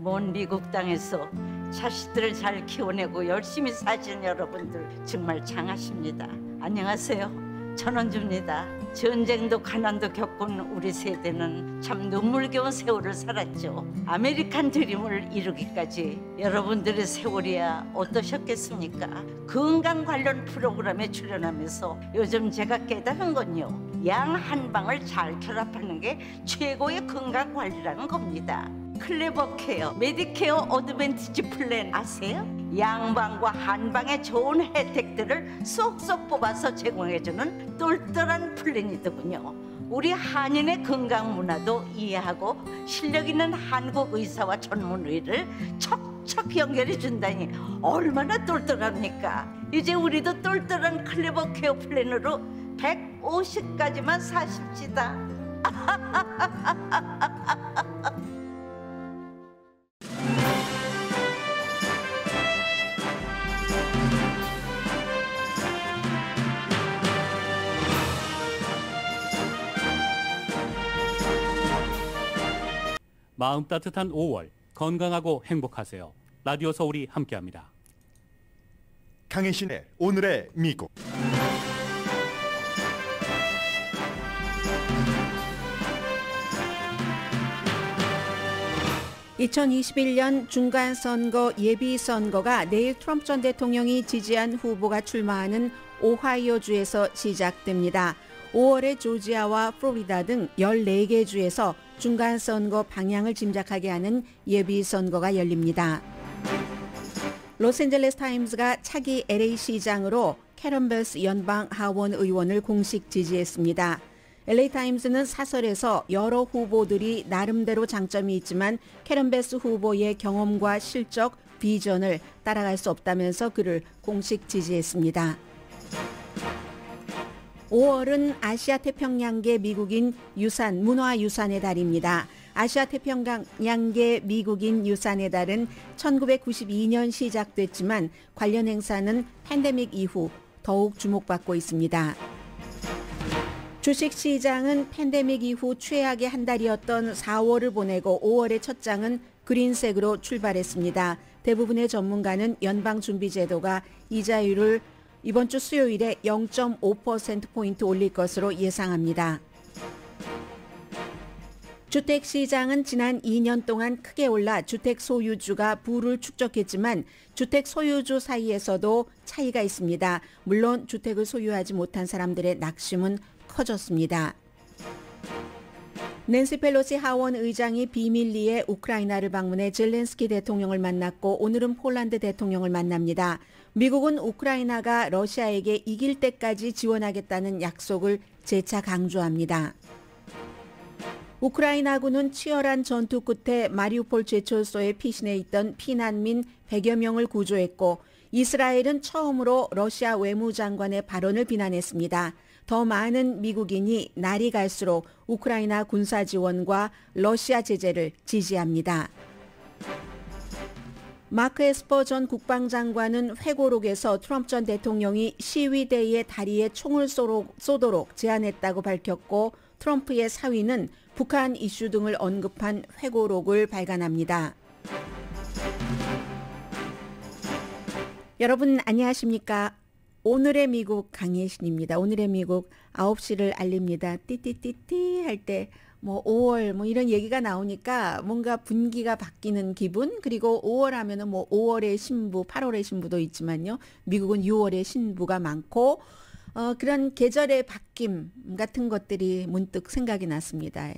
먼 미국 땅에서 자식들을 잘 키워내고 열심히 사신 여러분들 정말 장하십니다. 안녕하세요. 전원주입니다. 전쟁도 가난도 겪은 우리 세대는 참 눈물겨운 세월을 살았죠. 아메리칸 드림을 이루기까지 여러분들의 세월이야 어떠셨겠습니까? 건강 관련 프로그램에 출연하면서 요즘 제가 깨달은 건요, 양 한 방을 잘 결합하는 게 최고의 건강 관리라는 겁니다. 클레버 케어, 메디케어 어드밴티지 플랜 아세요? 양방과 한방의 좋은 혜택들을 쏙쏙 뽑아서 제공해주는 똘똘한 플랜이더군요. 우리 한인의 건강 문화도 이해하고 실력 있는 한국 의사와 전문의를 척척 연결해 준다니 얼마나 똘똘합니까? 이제 우리도 똘똘한 클레버 케어 플랜으로 150까지만 사십시다. 마음 따뜻한 5월, 건강하고 행복하세요. 라디오 서울이 함께합니다. 강혜신의 오늘의 미국. (2021년) 중간선거 예비선거가 내일 트럼프 전 대통령이 지지한 후보가 출마하는 오하이오주에서 시작됩니다. 5월에 조지아와 플로리다 등 14개 주에서 중간선거 방향을 짐작하게 하는 예비선거가 열립니다. 로스앤젤레스 타임스가 차기 LA 시장으로 캐런 베스 연방 하원 의원을 공식 지지했습니다. LA 타임스는 사설에서 여러 후보들이 나름대로 장점이 있지만 캐런 베스 후보의 경험과 실적, 비전을 따라갈 수 없다면서 그를 공식 지지했습니다. 5월은 아시아 태평양계 미국인 유산, 문화유산의 달입니다. 아시아 태평양계 미국인 유산의 달은 1992년 시작됐지만 관련 행사는 팬데믹 이후 더욱 주목받고 있습니다. 주식시장은 팬데믹 이후 최악의 한 달이었던 4월을 보내고 5월의 첫 장은 그린색으로 출발했습니다. 대부분의 전문가는 연방준비제도가 이자율을 이번 주 수요일에 0.5%포인트 올릴 것으로 예상합니다. 주택시장은 지난 2년 동안 크게 올라 주택 소유주가 부를 축적했지만 주택 소유주 사이에서도 차이가 있습니다. 물론 주택을 소유하지 못한 사람들의 낙심은 커졌습니다. 낸시 펠로시 하원 의장이 비밀리에 우크라이나를 방문해 젤렌스키 대통령을 만났고 오늘은 폴란드 대통령을 만납니다. 미국은 우크라이나가 러시아에게 이길 때까지 지원하겠다는 약속을 재차 강조합니다. 우크라이나군은 치열한 전투 끝에 마리우폴 제철소에 피신해 있던 피난민 100여 명을 구조했고 이스라엘은 처음으로 러시아 외무장관의 발언을 비난했습니다. 더 많은 미국인이 날이 갈수록 우크라이나 군사 지원과 러시아 제재를 지지합니다. 마크 에스퍼 전 국방장관은 회고록에서 트럼프 전 대통령이 시위대의 다리에 총을 쏘도록 제안했다고 밝혔고 트럼프의 사위는 북한 이슈 등을 언급한 회고록을 발간합니다. 여러분 안녕하십니까? 오늘의 미국 강혜신입니다. 오늘의 미국 9시를 알립니다. 띠띠띠띠 할 때 5월 이런 얘기가 나오니까 뭔가 분기가 바뀌는 기분, 그리고 5월 하면은 5월의 신부, 8월의 신부도 있지만요. 미국은 6월의 신부가 많고 그런 계절의 바뀜 같은 것들이 문득 생각이 났습니다.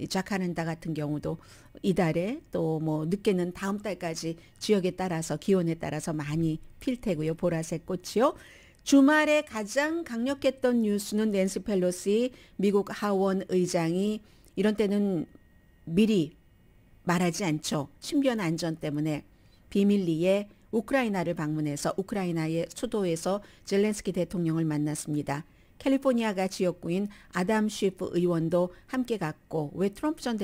자카르타 같은 경우도 이달에 또 늦게는 다음 달까지 지역에 따라서 기온에 따라서 많이 필 테고요. 보라색 꽃이요. 주말에 가장 강력했던 뉴스는 낸시 펠로시 미국 하원 의장이 이런 때는 미리 말하지 않죠. 신변 안전 때문에 비밀리에 우크라이나를 방문해서 우크라이나의 수도에서 젤렌스키 대통령을 만났습니다. 캘리포니아가 지역구인 아담 쉬프 의원도 함께 갔고, 왜 트럼프 전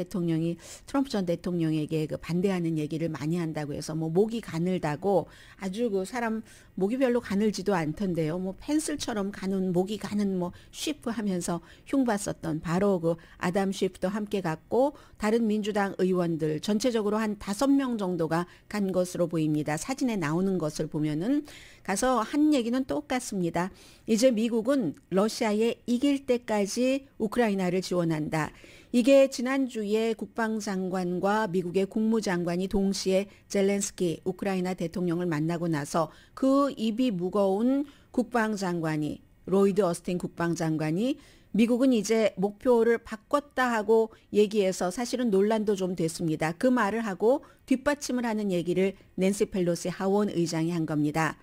대통령에게 그 반대하는 얘기를 많이 한다고 해서 뭐 목이 가늘다고, 아주 그 사람 목이 별로 가늘지도 않던데요. 뭐 펜슬처럼 가는 목이 가는 뭐 쉬프 하면서 흉봤었던 바로 그 아담 쉬프도 함께 갔고, 다른 민주당 의원들 전체적으로 한 5명 정도가 간 것으로 보입니다. 사진에 나오는 것을 보면은 가서 한 얘기는 똑같습니다. 이제 미국은 러시아에 이길 때까지 우크라이나를 지원한다. 이게 지난주에 국방장관과 미국의 국무장관이 동시에 젤렌스키 우크라이나 대통령을 만나고 나서 그 입이 무거운 국방장관이, 로이드 어스틴 국방장관이 미국은 이제 목표를 바꿨다 하고 얘기해서 사실은 논란도 좀 됐습니다. 그 말을 하고 뒷받침을 하는 얘기를 낸시 펠로시 하원 의장이 한 겁니다.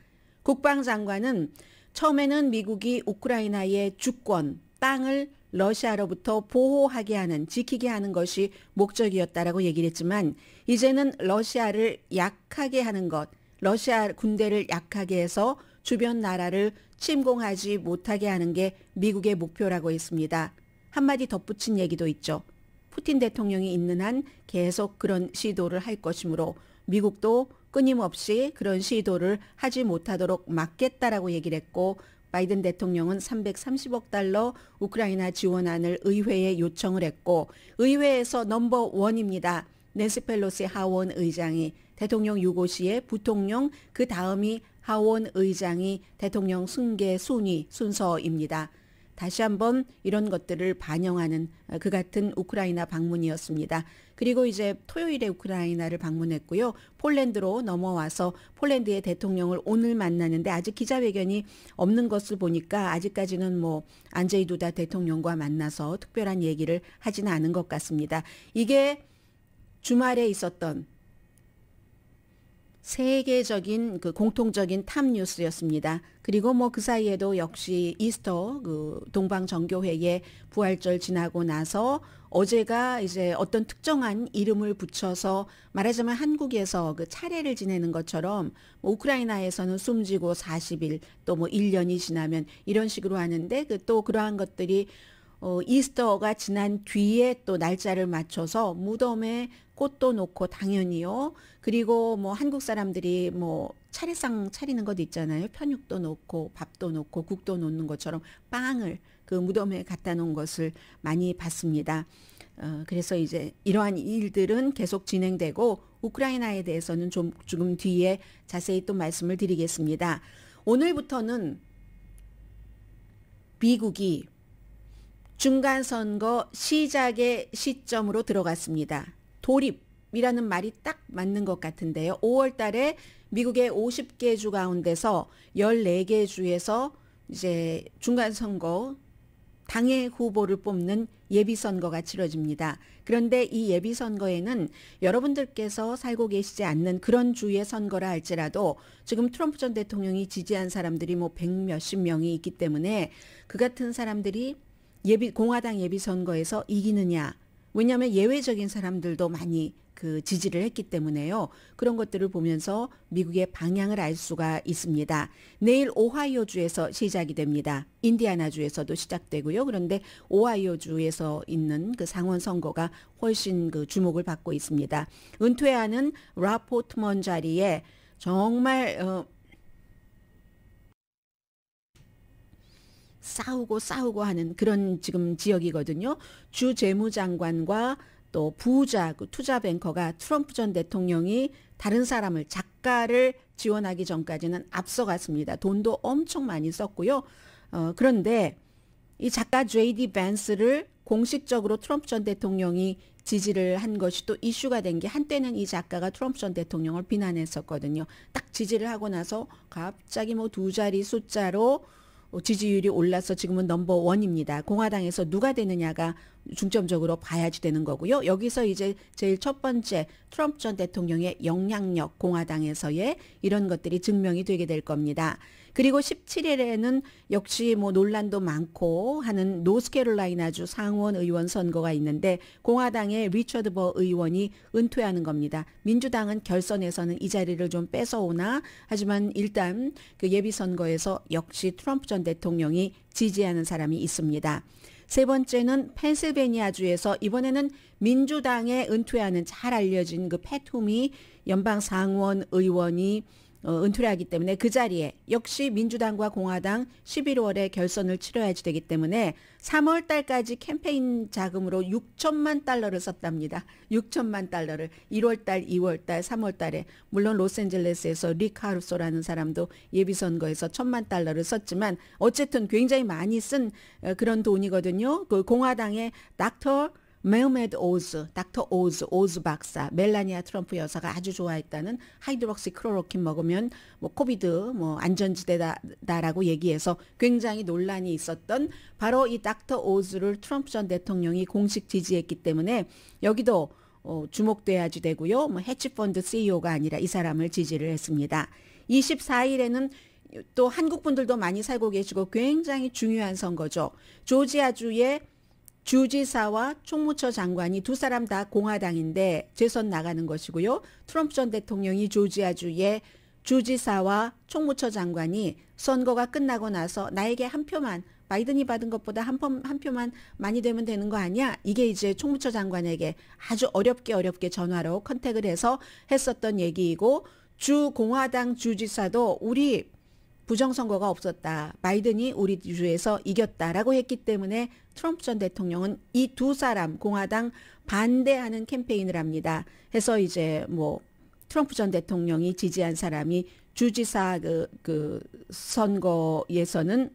국방장관은 처음에는 미국이 우크라이나의 주권, 땅을 러시아로부터 보호하게 하는, 지키게 하는 것이 목적이었다라고 얘기를 했지만, 이제는 러시아를 약하게 하는 것, 러시아 군대를 약하게 해서 주변 나라를 침공하지 못하게 하는 게 미국의 목표라고 했습니다. 한마디 덧붙인 얘기도 있죠. 푸틴 대통령이 있는 한 계속 그런 시도를 할 것이므로 미국도 끊임없이 그런 시도를 하지 못하도록 막겠다라고 얘기를 했고, 바이든 대통령은 330억 달러 우크라이나 지원안을 의회에 요청을 했고, 의회에서 넘버 원입니다. 낸시 펠로시 하원 의장이 대통령 유고시에 부통령, 그 다음이 하원 의장이 대통령 승계 순위 순서입니다. 다시 한번 이런 것들을 반영하는 그 같은 우크라이나 방문이었습니다. 그리고 이제 토요일에 우크라이나를 방문했고요. 폴란드로 넘어와서 폴란드의 대통령을 오늘 만나는데, 아직 기자회견이 없는 것을 보니까 아직까지는 뭐 안제이 두다 대통령과 만나서 특별한 얘기를 하지는 않은 것 같습니다. 이게 주말에 있었던 세계적인 그 공통적인 탑 뉴스였습니다. 그리고 뭐 그 사이에도 역시 이스터 그 동방 정교회의 부활절 지나고 나서 어제가 이제 어떤 특정한 이름을 붙여서, 말하자면 한국에서 그 차례를 지내는 것처럼 뭐 우크라이나에서는 숨지고 40일 또 뭐 1년이 지나면 이런 식으로 하는데, 그 또 그러한 것들이 이스터가 지난 뒤에 또 날짜를 맞춰서 무덤에 꽃도 놓고, 당연히요. 그리고 뭐 한국 사람들이 뭐 차례상 차리는 것 있잖아요. 편육도 놓고 밥도 놓고 국도 놓는 것처럼 빵을 그 무덤에 갖다 놓은 것을 많이 봤습니다. 그래서 이제 이러한 일들은 계속 진행되고, 우크라이나에 대해서는 좀 조금 뒤에 자세히 또 말씀을 드리겠습니다. 오늘부터는 미국이 중간선거 시작의 시점으로 들어갔습니다. 돌입이라는 말이 딱 맞는 것 같은데요. 5월 달에 미국의 50개 주 가운데서 14개 주에서 이제 중간선거 당의 후보를 뽑는 예비선거가 치러집니다. 그런데 이 예비선거에는 여러분들께서 살고 계시지 않는 그런 주의 선거라 할지라도 지금 트럼프 전 대통령이 지지한 사람들이 뭐 100몇십 명이 있기 때문에 그 같은 사람들이 공화당 예비선거에서 이기느냐, 왜냐하면 예외적인 사람들도 많이 그 지지를 했기 때문에요. 그런 것들을 보면서 미국의 방향을 알 수가 있습니다. 내일 오하이오주에서 시작이 됩니다. 인디아나주에서도 시작되고요. 그런데 오하이오주에서 있는 그 상원 선거가 훨씬 그 주목을 받고 있습니다. 은퇴하는 라포트먼 자리에 정말 싸우고 하는 그런 지금 지역이거든요. 주 재무장관과 또 부자, 그 투자 뱅커가 트럼프 전 대통령이 다른 사람을, 작가를 지원하기 전까지는 앞서갔습니다. 돈도 엄청 많이 썼고요. 그런데 이 작가 J.D. 밴스를 공식적으로 트럼프 전 대통령이 지지를 한 것이 또 이슈가 된 게, 한때는 이 작가가 트럼프 전 대통령을 비난했었거든요. 딱 지지를 하고 나서 갑자기 뭐 2자리 숫자로 지지율이 올라서 지금은 넘버 원입니다. 공화당에서 누가 되느냐가 중점적으로 봐야지 되는 거고요. 여기서 이제 제일 첫 번째 트럼프 전 대통령의 영향력, 공화당에서의 이런 것들이 증명이 되게 될 겁니다. 그리고 17일에는 역시 뭐 논란도 많고 하는 노스캐롤라이나주 상원 의원 선거가 있는데 공화당의 리처드 버 의원이 은퇴하는 겁니다. 민주당은 결선에서는 이 자리를 좀 뺏어오나 하지만 일단 그 예비선거에서 역시 트럼프 전 대통령이 지지하는 사람이 있습니다. 세 번째는 펜실베니아주에서 이번에는 민주당에 은퇴하는 잘 알려진 그 팻 훔이 연방 상원 의원이 은퇴를 하기 때문에 그 자리에 역시 민주당과 공화당 11월에 결선을 치러야지 되기 때문에 3월 달까지 캠페인 자금으로 6천만 달러를 썼답니다. 6천만 달러를 1월 달, 2월 달, 3월 달에 물론 로스앤젤레스에서 릭 카루소라는 사람도 예비선거에서 1,000만 달러를 썼지만 어쨌든 굉장히 많이 쓴 그런 돈이거든요. 그 공화당의 닥터 오즈 박사, 멜라니아 트럼프 여사가 아주 좋아했다는 하이드록시 클로로킨 먹으면 뭐 코비드 뭐 안전지대다라고 얘기해서 굉장히 논란이 있었던 바로 이 닥터 오즈를 트럼프 전 대통령이 공식 지지했기 때문에 여기도 주목돼야지 되고요. 뭐 해치펀드 CEO가 아니라 이 사람을 지지를 했습니다. 24일에는 또 한국 분들도 많이 살고 계시고 굉장히 중요한 선거죠. 조지아주의 주지사와 총무처 장관이 두 사람 다 공화당인데 재선 나가는 것이고요. 트럼프 전 대통령이 조지아주의 주지사와 총무처 장관이 선거가 끝나고 나서 나에게 한 표만, 바이든이 받은 것보다 한 표만 많이 되면 되는 거 아니야? 이게 이제 총무처 장관에게 아주 어렵게 전화로 컨택을 해서 했었던 얘기이고, 주 공화당 주지사도 우리 부정선거가 없었다. 바이든이 우리 주에서 이겼다라고 했기 때문에 트럼프 전 대통령은 이 두 사람 공화당 반대하는 캠페인을 합니다. 해서 이제 뭐 트럼프 전 대통령이 지지한 사람이 주지사 그 선거에서는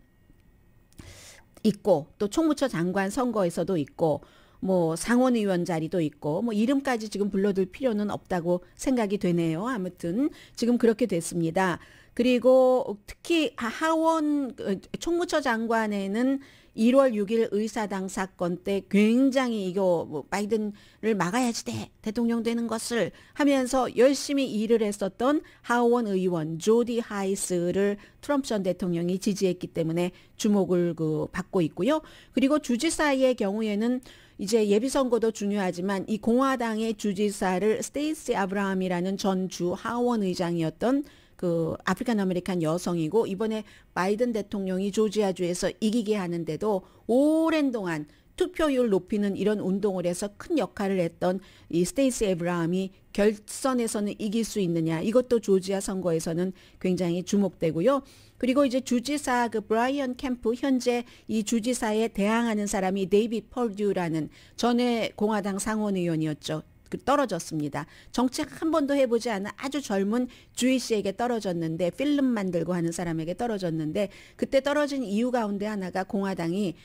있고 또 총무처 장관 선거에서도 있고 뭐 상원의원 자리도 있고 뭐 이름까지 지금 불러둘 필요는 없다고 생각이 되네요. 아무튼 지금 그렇게 됐습니다. 그리고 특히 하원 총무처 장관에는 1월 6일 의사당 사건 때 굉장히 이거 뭐 바이든을 막아야지 돼 대통령 되는 것을 하면서 열심히 일을 했었던 하원 의원 조디 하이스를 트럼프 전 대통령이 지지했기 때문에 주목을 받고 있고요. 그리고 주지사의 경우에는 이제 예비선거도 중요하지만 이 공화당의 주지사를 스테이시 아브라함이라는 전 주 하원 의장이었던 그 아프리칸 아메리칸 여성이고 이번에 바이든 대통령이 조지아주에서 이기게 하는데도 오랜 동안 투표율 높이는 이런 운동을 해서 큰 역할을 했던 이 스테이시 에브라함이 결선에서는 이길 수 있느냐, 이것도 조지아 선거에서는 굉장히 주목되고요. 그리고 이제 주지사 그 브라이언 캠프, 현재 이 주지사에 대항하는 사람이 데이빗 펄듀라는 전에 공화당 상원의원이었죠. 떨어졌습니다. 정책 한 번도 해보지 않은 아주 젊은 주희 씨에게 떨어졌는데, 필름 만들고 하는 사람에게 떨어졌는데, 그때 떨어진 이유 가운데 하나가 공화당이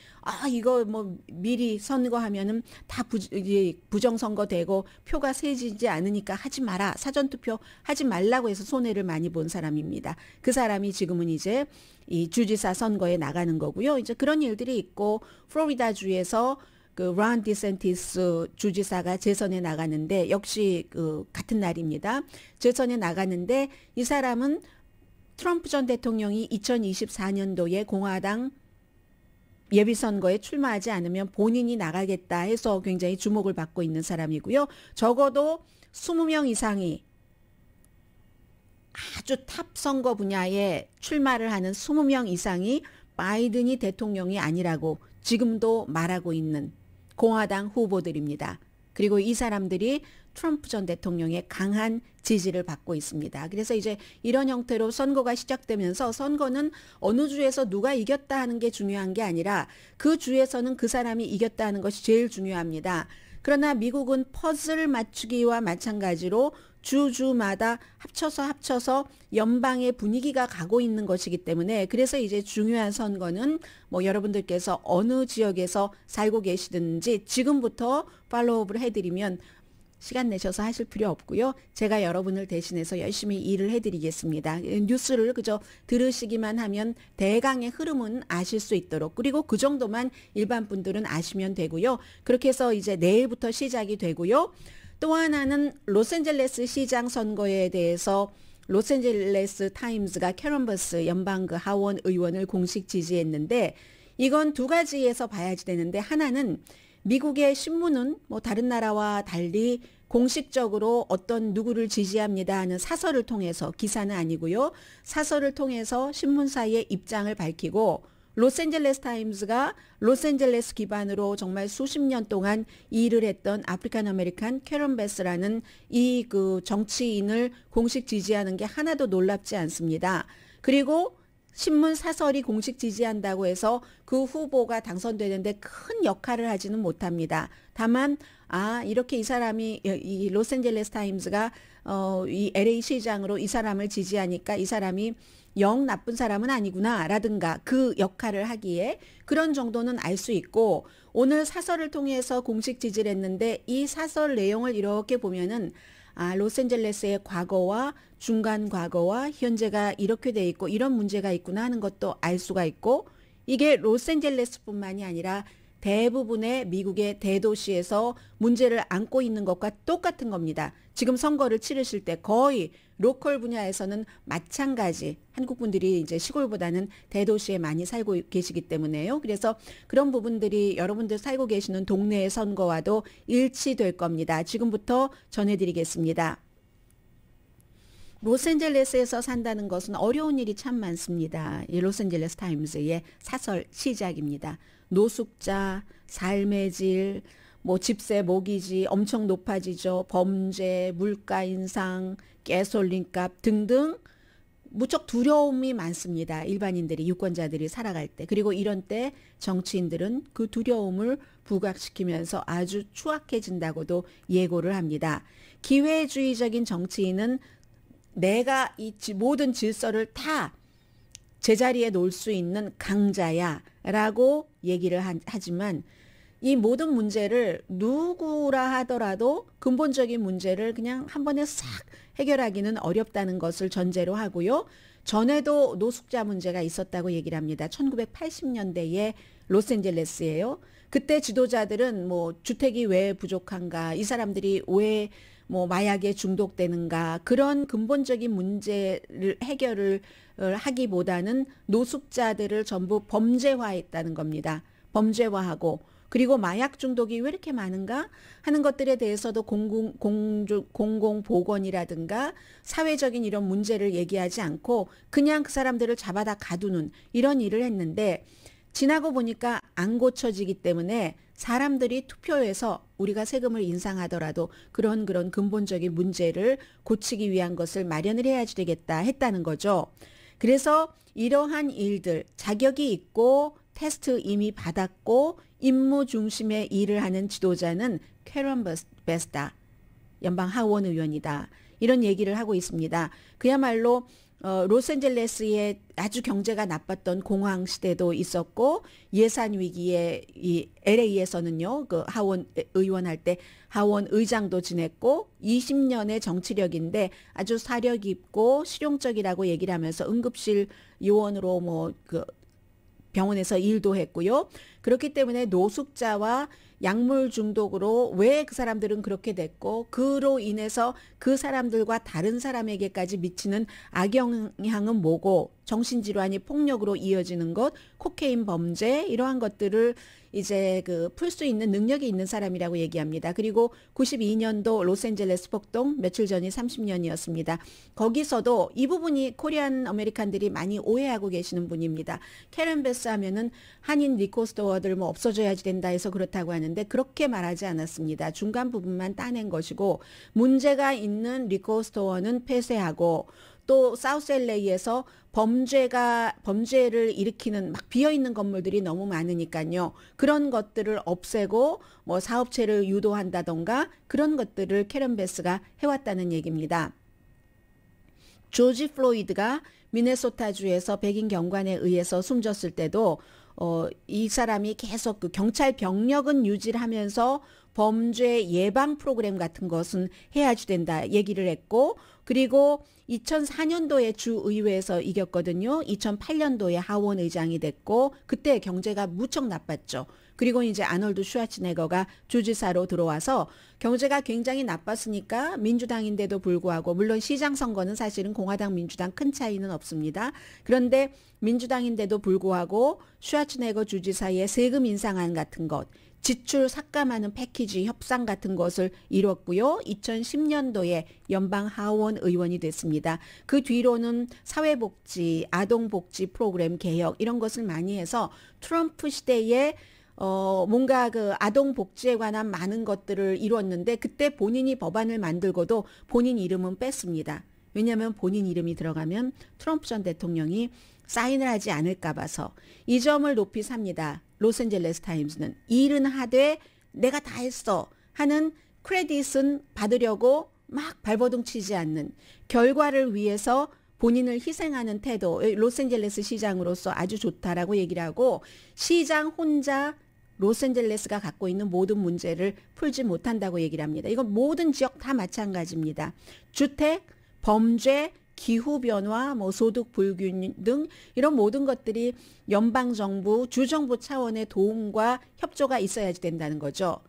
이거 뭐 미리 선거하면은 다 부정선거 되고 표가 세지지 않으니까 하지 마라, 사전투표 하지 말라고 해서 손해를 많이 본 사람입니다. 그 사람이 지금은 이제 이 주지사 선거에 나가는 거고요. 이제 그런 일들이 있고, 플로리다주에서 그 론 디센티스 주지사가 재선에 나가는데 역시 같은 날입니다. 재선에 나가는데 이 사람은 트럼프 전 대통령이 2024년도에 공화당 예비선거에 출마하지 않으면 본인이 나가겠다 해서 굉장히 주목을 받고 있는 사람이고요. 적어도 20명 이상이 아주 탑 선거 분야에 출마를 하는 20명 이상이 바이든이 대통령이 아니라고 지금도 말하고 있는 공화당 후보들입니다. 그리고 이 사람들이 트럼프 전 대통령의 강한 지지를 받고 있습니다. 그래서 이제 이런 형태로 선거가 시작되면서 선거는 어느 주에서 누가 이겼다 하는 게 중요한 게 아니라 그 주에서는 그 사람이 이겼다 하는 것이 제일 중요합니다. 그러나 미국은 퍼즐 맞추기와 마찬가지로 주마다 합쳐서 연방의 분위기가 가고 있는 것이기 때문에, 그래서 이제 중요한 선거는 뭐 여러분들께서 어느 지역에서 살고 계시든지 지금부터 팔로우업을 해드리면 시간 내셔서 하실 필요 없고요. 제가 여러분을 대신해서 열심히 일을 해드리겠습니다. 뉴스를 그저 들으시기만 하면 대강의 흐름은 아실 수 있도록, 그리고 그 정도만 일반 분들은 아시면 되고요. 그렇게 해서 이제 내일부터 시작이 되고요. 또 하나는 로스앤젤레스 시장 선거에 대해서 로스앤젤레스 타임즈가 캐런 바스 연방 그 하원 의원을 공식 지지했는데, 이건 두 가지에서 봐야지 되는데, 하나는 미국의 신문은 뭐 다른 나라와 달리 공식적으로 어떤 누구를 지지합니다 하는 사설을 통해서, 기사는 아니고요, 사설을 통해서 신문사의 입장을 밝히고, 로스앤젤레스 타임즈가 로스앤젤레스 기반으로 정말 수십 년 동안 일을 했던 아프리칸 아메리칸 캐런 베스라는 이 그 정치인을 공식 지지하는 게 하나도 놀랍지 않습니다. 그리고 신문 사설이 공식 지지한다고 해서 그 후보가 당선되는데 큰 역할을 하지는 못합니다. 다만 이렇게 이 사람이, 이 로스앤젤레스 타임즈가 이 LA 시장으로 이 사람을 지지하니까 이 사람이 영 나쁜 사람은 아니구나 라든가 그 역할을 하기에 그런 정도는 알 수 있고, 오늘 사설을 통해서 공식 지지를 했는데 이 사설 내용을 이렇게 보면은 로스앤젤레스의 과거와 중간 과거와 현재가 이렇게 돼 있고 이런 문제가 있구나 하는 것도 알 수가 있고, 이게 로스앤젤레스뿐만이 아니라 대부분의 미국의 대도시에서 문제를 안고 있는 것과 똑같은 겁니다. 지금 선거를 치르실 때 거의 로컬 분야에서는 마찬가지, 한국 분들이 이제 시골보다는 대도시에 많이 살고 계시기 때문에요. 그래서 그런 부분들이 여러분들 살고 계시는 동네의 선거와도 일치될 겁니다. 지금부터 전해드리겠습니다. 로스앤젤레스에서 산다는 것은 어려운 일이 참 많습니다. 이 로스앤젤레스 타임즈의 사설 시작입니다. 노숙자, 삶의 질, 뭐 집세 모기지 엄청 높아지죠. 범죄, 물가 인상, 가솔린값 등등 무척 두려움이 많습니다. 일반인들이, 유권자들이 살아갈 때. 그리고 이런 때 정치인들은 그 두려움을 부각시키면서 아주 추악해진다고도 예고를 합니다. 기회주의적인 정치인은 내가 이 모든 질서를 다 제자리에 놓을 수 있는 강자야 라고 얘기를 하지만, 이 모든 문제를 누구라 하더라도 근본적인 문제를 그냥 한 번에 싹 해결하기는 어렵다는 것을 전제로 하고요. 전에도 노숙자 문제가 있었다고 얘기를 합니다. 1980년대에 로스앤젤레스예요. 그때 지도자들은 뭐 주택이 왜 부족한가, 이 사람들이 왜 뭐 마약에 중독되는가, 그런 근본적인 문제를 해결을 하기보다는 노숙자들을 전부 범죄화했다는 겁니다. 범죄화하고, 그리고 마약 중독이 왜 이렇게 많은가 하는 것들에 대해서도 공공보건이라든가 사회적인 이런 문제를 얘기하지 않고 그냥 그 사람들을 잡아다 가두는 이런 일을 했는데, 지나고 보니까 안 고쳐지기 때문에 사람들이 투표해서 우리가 세금을 인상하더라도 그런 근본적인 문제를 고치기 위한 것을 마련을 해야지 되겠다 했다는 거죠. 그래서 이러한 일들, 자격이 있고 테스트 이미 받았고 임무 중심의 일을 하는 지도자는 캐런 베스다, 연방 하원 의원이다, 이런 얘기를 하고 있습니다. 그야말로 로스앤젤레스의 아주 경제가 나빴던 공황 시대도 있었고, 예산 위기에 이 LA에서는요, 그 하원 의원 할 때 하원 의장도 지냈고 20년의 정치력인데 아주 사려 깊고 실용적이라고 얘기를 하면서 응급실 요원으로 뭐 그 병원에서 일도 했고요. 그렇기 때문에 노숙자와 약물 중독으로 왜 그 사람들은 그렇게 됐고, 그로 인해서 그 사람들과 다른 사람에게까지 미치는 악영향은 뭐고, 정신질환이 폭력으로 이어지는 것, 코케인 범죄, 이러한 것들을 이제 풀 수 있는 능력이 있는 사람이라고 얘기합니다. 그리고 92년도 로스앤젤레스 폭동, 며칠 전이 30년이었습니다. 거기서도 이 부분이 코리안 아메리칸들이 많이 오해하고 계시는 분입니다. 캐런 베스 하면은 한인 리코 스토어들 뭐 없어져야지 된다 해서 그렇다고 하는데, 그렇게 말하지 않았습니다. 중간 부분만 따낸 것이고, 문제가 있는 리코 스토어는 폐쇄하고, 또 사우스 LA에서 범죄를 일으키는 막 비어있는 건물들이 너무 많으니까요. 그런 것들을 없애고 뭐 사업체를 유도한다던가 그런 것들을 캐런 베스가 해왔다는 얘기입니다. 조지 플로이드가 미네소타주에서 백인 경관에 의해서 숨졌을 때도 이 사람이 계속 그 경찰 병력은 유지를 하면서 범죄 예방 프로그램 같은 것은 해야지 된다 얘기를 했고, 그리고 2004년도에 주의회에서 이겼거든요. 2008년도에 하원 의장이 됐고 그때 경제가 무척 나빴죠. 그리고 이제 아놀드 슈와츠네거가 주지사로 들어와서 경제가 굉장히 나빴으니까 민주당인데도 불구하고, 물론 시장 선거는 사실은 공화당 민주당 큰 차이는 없습니다. 그런데 민주당인데도 불구하고 슈와츠네거 주지사의 세금 인상안 같은 것, 지출 삭감하는 패키지 협상 같은 것을 이뤘고요. 2010년도에 연방 하원 의원이 됐습니다. 그 뒤로는 사회복지, 아동복지 프로그램 개혁 이런 것을 많이 해서 트럼프 시대에 뭔가 그 아동복지에 관한 많은 것들을 이뤘는데, 그때 본인이 법안을 만들고도 본인 이름은 뺐습니다. 왜냐하면 본인 이름이 들어가면 트럼프 전 대통령이 사인을 하지 않을까 봐서. 이 점을 높이 삽니다. 로스앤젤레스 타임즈는 일은 하되 내가 다 했어 하는 크레딧은 받으려고 막 발버둥 치지 않는, 결과를 위해서 본인을 희생하는 태도, 로스앤젤레스 시장으로서 아주 좋다라고 얘기를 하고, 시장 혼자 로스앤젤레스가 갖고 있는 모든 문제를 풀지 못한다고 얘기를 합니다. 이건 모든 지역 다 마찬가지입니다. 주택, 범죄, 기후변화, 뭐 소득 불균 등 이런 모든 것들이 연방정부, 주정부 차원의 도움과 협조가 있어야지 된다는 거죠.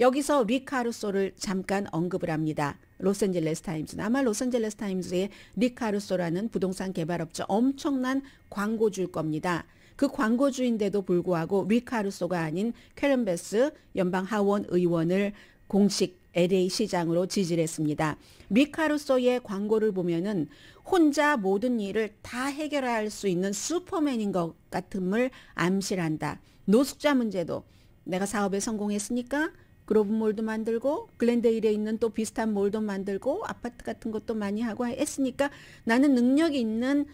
여기서 리 카루소를 잠깐 언급을 합니다. 로스앤젤레스 타임즈는. 아마 로스앤젤레스 타임즈의 리 카루소라는 부동산 개발업자 엄청난 광고주일 겁니다. 그 광고주인데도 불구하고 리 카루소가 아닌 캐런 베스 연방 하원 의원을 공식 LA 시장으로 지지를 했습니다. 리 카루소의 광고를 보면은 혼자 모든 일을 다 해결할 수 있는 슈퍼맨인 것 같음을 암시한다. 노숙자 문제도 내가 사업에 성공했으니까 그로브몰도 만들고 글렌데일에 있는 또 비슷한 몰도 만들고 아파트 같은 것도 많이 하고 했으니까 나는 능력이 있는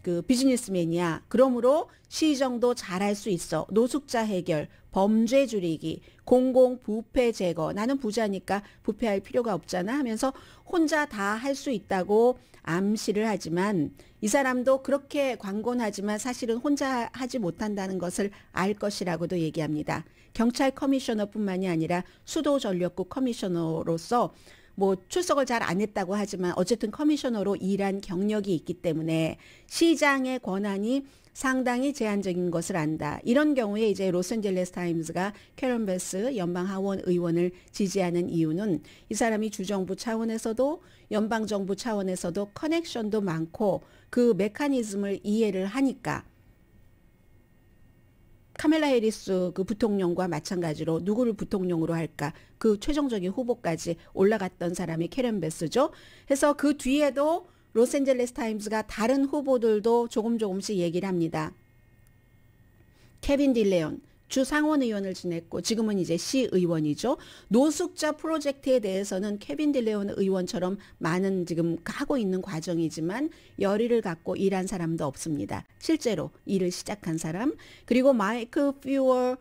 그 비즈니스맨이야. 그러므로 시정도 잘할 수 있어. 노숙자 해결, 범죄 줄이기, 공공 부패 제거. 나는 부자니까 부패할 필요가 없잖아 하면서 혼자 다 할 수 있다고 암시를 하지만, 이 사람도 그렇게 광고는 하지만 사실은 혼자 하지 못한다는 것을 알 것이라고도 얘기합니다. 경찰 커미셔너뿐만이 아니라 수도전력국 커미셔너로서 뭐 출석을 잘 안 했다고 하지만 어쨌든 커미셔너로 일한 경력이 있기 때문에 시장의 권한이 상당히 제한적인 것을 안다. 이런 경우에 이제 로스앤젤레스 타임즈가 캐런 베스 연방 하원 의원을 지지하는 이유는 이 사람이 주정부 차원에서도 연방정부 차원에서도 커넥션도 많고 그 메커니즘을 이해를 하니까. 카멜라 해리스 그 부통령과 마찬가지로 누구를 부통령으로 할까, 그 최종적인 후보까지 올라갔던 사람이 캐런 베스죠. 해서 그 뒤에도 로스앤젤레스 타임즈가 다른 후보들도 조금씩 얘기를 합니다. 케빈 딜레온 주 상원 의원을 지냈고 지금은 이제 시의원이죠. 노숙자 프로젝트에 대해서는 케빈 딜레온 의원처럼 많은 지금 하고 있는 과정이지만 열의를 갖고 일한 사람도 없습니다. 실제로 일을 시작한 사람. 그리고 마이클 퓨어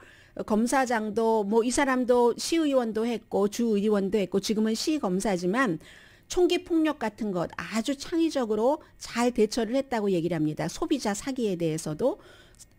검사장도 뭐 이 사람도 시의원도 했고 주의원도 했고 지금은 시검사지만 총기 폭력 같은 것 아주 창의적으로 잘 대처를 했다고 얘기를 합니다. 소비자 사기에 대해서도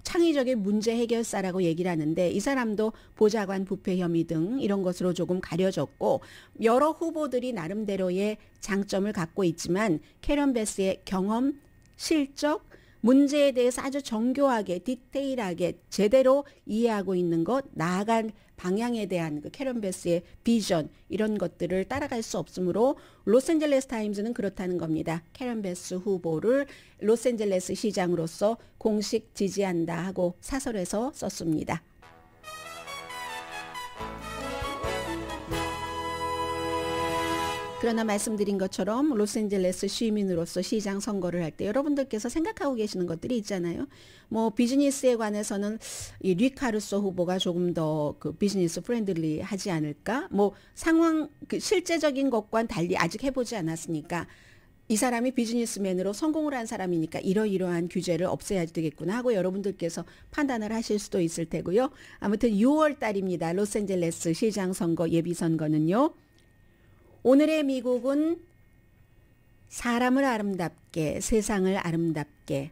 창의적인 문제 해결사라고 얘기를 하는데, 이 사람도 보좌관 부패 혐의 등 이런 것으로 조금 가려졌고, 여러 후보들이 나름대로의 장점을 갖고 있지만 캐런 베스의 경험, 실적, 문제에 대해서 아주 정교하게 디테일하게 제대로 이해하고 있는 것, 나아갈 방향에 대한 그 캐런 베스의 비전, 이런 것들을 따라갈 수 없으므로 로스앤젤레스 타임즈는 그렇다는 겁니다. 캐런 베스 후보를 로스앤젤레스 시장으로서 공식 지지한다 하고 사설에서 썼습니다. 그러나 말씀드린 것처럼 로스앤젤레스 시민으로서 시장 선거를 할 때 여러분들께서 생각하고 계시는 것들이 있잖아요. 뭐 비즈니스에 관해서는 이 리 카루소 후보가 조금 더 그 비즈니스 프렌들리 하지 않을까? 뭐 상황 그 실제적인 것과는 달리 아직 해보지 않았으니까 이 사람이 비즈니스맨으로 성공을 한 사람이니까 이러이러한 규제를 없애야 되겠구나 하고 여러분들께서 판단을 하실 수도 있을 테고요. 아무튼 6월 달입니다. 로스앤젤레스 시장 선거 예비 선거는요. 오늘의 미국은 사람을 아름답게, 세상을 아름답게,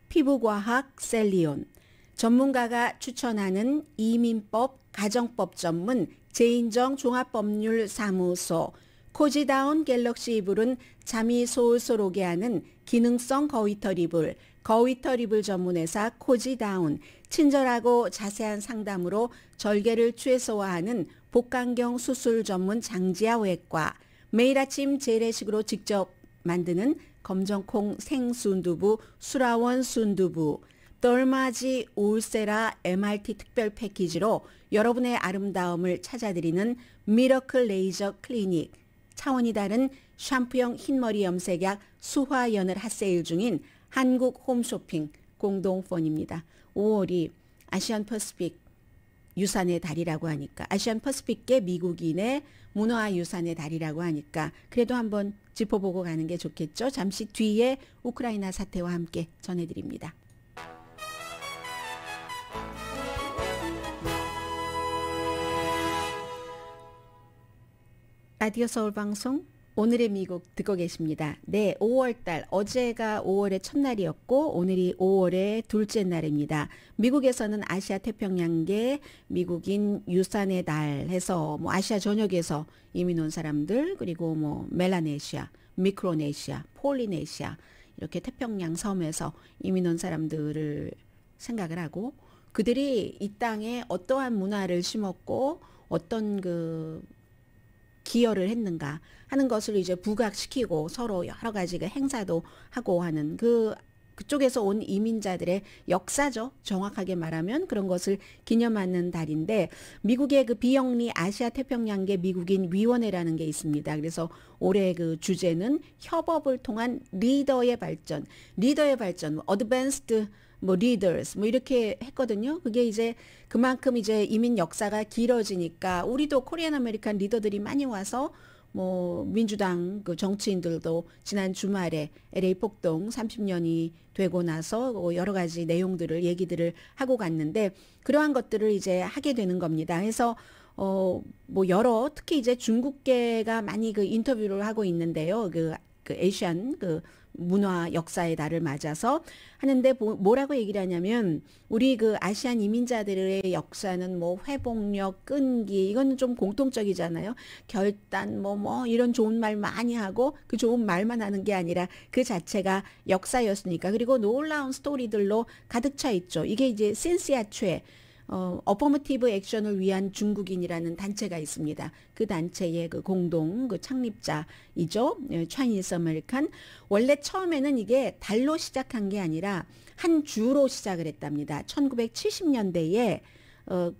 피부과학 셀리온, 전문가가 추천하는 이민법, 가정법 전문 제인정 종합법률사무소, 코지다운 갤럭시 이불은 잠이 솔솔 오게 하는 기능성 거위털 이불, 거위털 이불 전문회사 코지다운, 친절하고 자세한 상담으로 절개를 최소화하는 복강경 수술 전문 장지아 외과, 매일 아침 재래식으로 직접 만드는 검정콩 생순두부 수라원 순두부, 덜마지 울세라 MRT 특별 패키지로 여러분의 아름다움을 찾아드리는 미러클 레이저 클리닉, 차원이 다른 샴푸형 흰머리 염색약 수화연을 핫세일 중인 한국 홈쇼핑 공동폰입니다. 5월이 아시안 퍼시픽 유산의 달이라고 하니까, 아시안 퍼시픽계 미국인의 문화 유산의 달이라고 하니까 그래도 한번 짚어보고 가는 게 좋겠죠. 잠시 뒤에 우크라이나 사태와 함께 전해드립니다. 라디오 서울 방송 오늘의 미국 듣고 계십니다. 네, 5월달, 어제가 5월의 첫날이었고 오늘이 5월의 둘째 날입니다. 미국에서는 아시아 태평양계 미국인 유산의 달 해서 뭐 아시아 전역에서 이민 온 사람들, 그리고 뭐 멜라네시아, 미크로네시아, 폴리네시아 이렇게 태평양 섬에서 이민 온 사람들을 생각을 하고, 그들이 이 땅에 어떠한 문화를 심었고 어떤 그 기여를 했는가 하는 것을 이제 부각시키고 서로 여러 가지 그 행사도 하고 하는 그쪽에서 온 이민자들의 역사죠. 정확하게 말하면 그런 것을 기념하는 달인데, 미국의 그 비영리 아시아 태평양계 미국인 위원회라는 게 있습니다. 그래서 올해 그 주제는 협업을 통한 리더의 발전, 어드밴스드 뭐 리더스 뭐 이렇게 했거든요. 그게 이제 그만큼 이제 이민 역사가 길어지니까 우리도 코리안 아메리칸 리더들이 많이 와서 뭐 민주당 그 정치인들도 지난 주말에 LA 폭동 30년이 되고 나서 여러 가지 내용들을 얘기들을 하고 갔는데, 그러한 것들을 이제 하게 되는 겁니다. 그래서 뭐 특히 이제 중국계가 많이 그 인터뷰를 하고 있는데요. 그 에이시안 그 문화 역사의 달을 맞아서 하는데 뭐라고 얘기를 하냐면, 우리 그 아시안 이민자들의 역사는 뭐 회복력, 끈기, 이거는 좀 공통적이잖아요. 결단 뭐 이런 좋은 말 많이 하고 그 좋은 말만 하는 게 아니라 그 자체가 역사였으니까. 그리고 놀라운 스토리들로 가득 차 있죠. 이게 이제 신시아최 어퍼머티브 액션을 위한 중국인이라는 단체가 있습니다. 그 단체의 그 공동 그 창립자이죠. 차이니스 아메리칸. 원래 처음에는 이게 달로 시작한 게 아니라 한 주로 시작을 했답니다. 1970년대에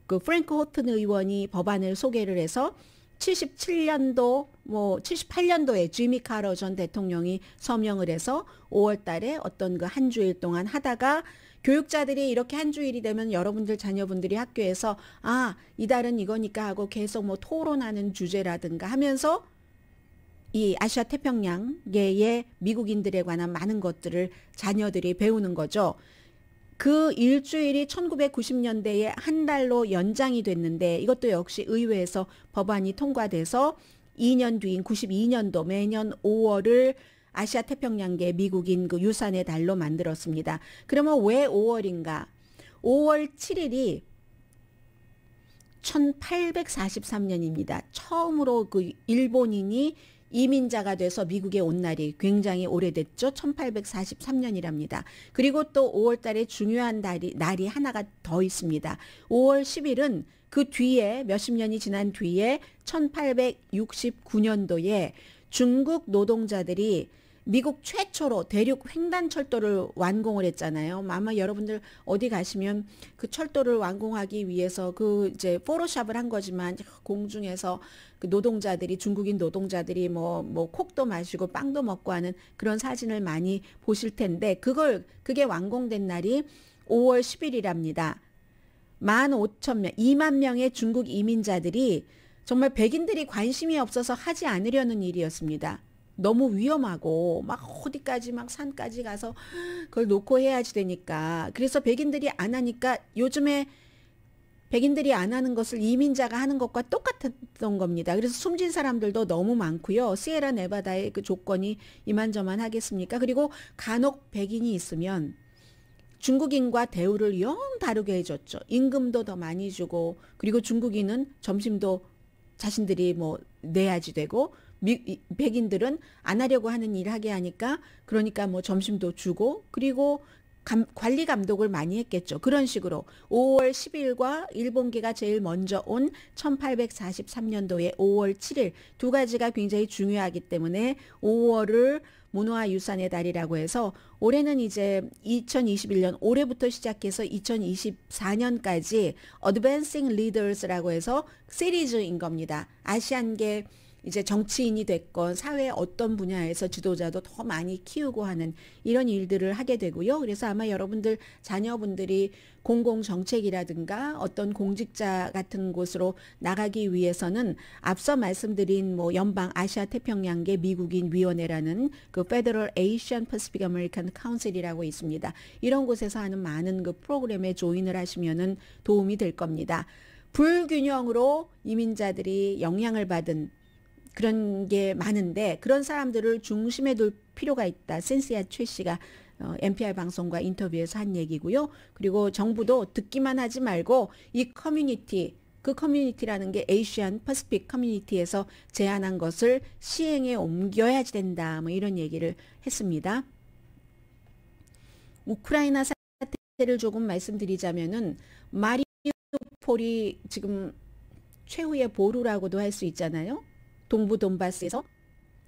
그 프랭크 호튼 의원이 법안을 소개를 해서 78년도에 지미 카러 전 대통령이 서명을 해서 5월 달에 어떤 그 한 주일 동안 하다가, 교육자들이 이렇게 한 주일이 되면 여러분들 자녀분들이 학교에서 이 달은 이거니까 하고 계속 뭐 토론하는 주제라든가 하면서 이 아시아 태평양계의 미국인들에 관한 많은 것들을 자녀들이 배우는 거죠. 그 일주일이 1990년대에 한 달로 연장이 됐는데, 이것도 역시 의회에서 법안이 통과돼서 2년 뒤인 92년도 매년 5월을 아시아 태평양계 미국인 그 유산의 달로 만들었습니다. 그러면 왜 5월인가? 5월 7일이 1843년입니다. 처음으로 그 일본인이 이민자가 돼서 미국에 온 날이 굉장히 오래됐죠. 1843년이랍니다. 그리고 또 5월 달에 중요한 날이 하나가 더 있습니다. 5월 10일은 그 뒤에 몇십 년이 지난 뒤에 1869년도에 중국 노동자들이 미국 최초로 대륙 횡단철도를 완공을 했잖아요. 아마 여러분들 어디 가시면 그 철도를 완공하기 위해서 그 이제 포토샵을 한 거지만 공중에서 그 노동자들이, 중국인 노동자들이 뭐 콕도 마시고 빵도 먹고 하는 그런 사진을 많이 보실 텐데, 그게 완공된 날이 5월 10일이랍니다. 15,000명, 2만 명의 중국 이민자들이 정말 백인들이 관심이 없어서 하지 않으려는 일이었습니다. 너무 위험하고 막 어디까지 막 산까지 가서 그걸 놓고 해야지 되니까. 그래서 백인들이 안 하니까, 요즘에 백인들이 안 하는 것을 이민자가 하는 것과 똑같았던 겁니다. 그래서 숨진 사람들도 너무 많고요. 시에라 네바다의 그 조건이 이만저만 하겠습니까? 그리고 간혹 백인이 있으면 중국인과 대우를 영 다르게 해줬죠. 임금도 더 많이 주고, 그리고 중국인은 점심도 자신들이 뭐 내야지 되고 백인들은 안 하려고 하는 일 하게 하니까 그러니까 뭐 점심도 주고 그리고 관리 감독을 많이 했겠죠. 그런 식으로 5월 10일과 일본계가 제일 먼저 온 1843년도에 5월 7일 두 가지가 굉장히 중요하기 때문에 5월을 문화유산의 달이라고 해서 올해는 이제 2021년 올해부터 시작해서 2024년까지 Advancing Leaders라고 해서 시리즈인 겁니다. 아시안계 이제 정치인이 됐건 사회 어떤 분야에서 지도자도 더 많이 키우고 하는 이런 일들을 하게 되고요. 그래서 아마 여러분들 자녀분들이 공공정책이라든가 어떤 공직자 같은 곳으로 나가기 위해서는 앞서 말씀드린 뭐 연방 아시아 태평양계 미국인 위원회라는 그 Federal Asian Pacific American Council이라고 있습니다. 이런 곳에서 하는 많은 그 프로그램에 조인을 하시면은 도움이 될 겁니다. 불균형으로 이민자들이 영향을 받은 그런 게 많은데 그런 사람들을 중심에 둘 필요가 있다. 센시아 최 씨가 NPR 방송과 인터뷰에서 한 얘기고요. 그리고 정부도 듣기만 하지 말고 이 커뮤니티, 그 커뮤니티라는 게 에이시안 퍼시픽 커뮤니티에서 제안한 것을 시행에 옮겨야 된다. 뭐 이런 얘기를 했습니다. 우크라이나 사태를 조금 말씀드리자면은 마리우폴이 지금 최후의 보루라고도 할 수 있잖아요. 동부 돈바스에서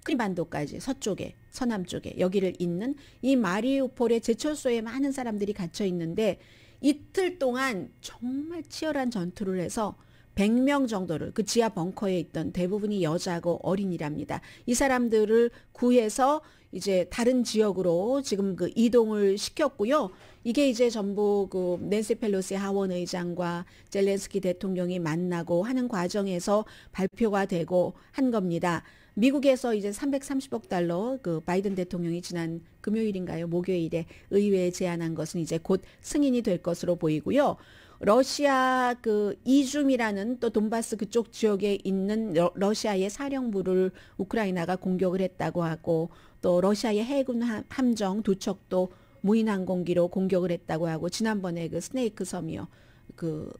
크림반도까지 서쪽에 서남쪽에 여기를 잇는 이 마리우폴의 제철소에 많은 사람들이 갇혀 있는데 이틀 동안 정말 치열한 전투를 해서 100명 정도를 그 지하 벙커에 있던 대부분이 여자고 어린이랍니다. 이 사람들을 구해서 이제 다른 지역으로 지금 그 이동을 시켰고요. 이게 이제 전부 그 낸시 펠로시 하원 의장과 젤렌스키 대통령이 만나고 하는 과정에서 발표가 되고 한 겁니다. 미국에서 이제 330억 달러 그 바이든 대통령이 지난 금요일인가요? 목요일에 의회에 제안한 것은 이제 곧 승인이 될 것으로 보이고요. 러시아 그 이줌이라는 또 돈바스 그쪽 지역에 있는 러시아의 사령부를 우크라이나가 공격을 했다고 하고 또 러시아의 해군 함정 두 척도 무인 항공기로 공격을 했다고 하고 지난번에 그 스네이크 섬이요. 그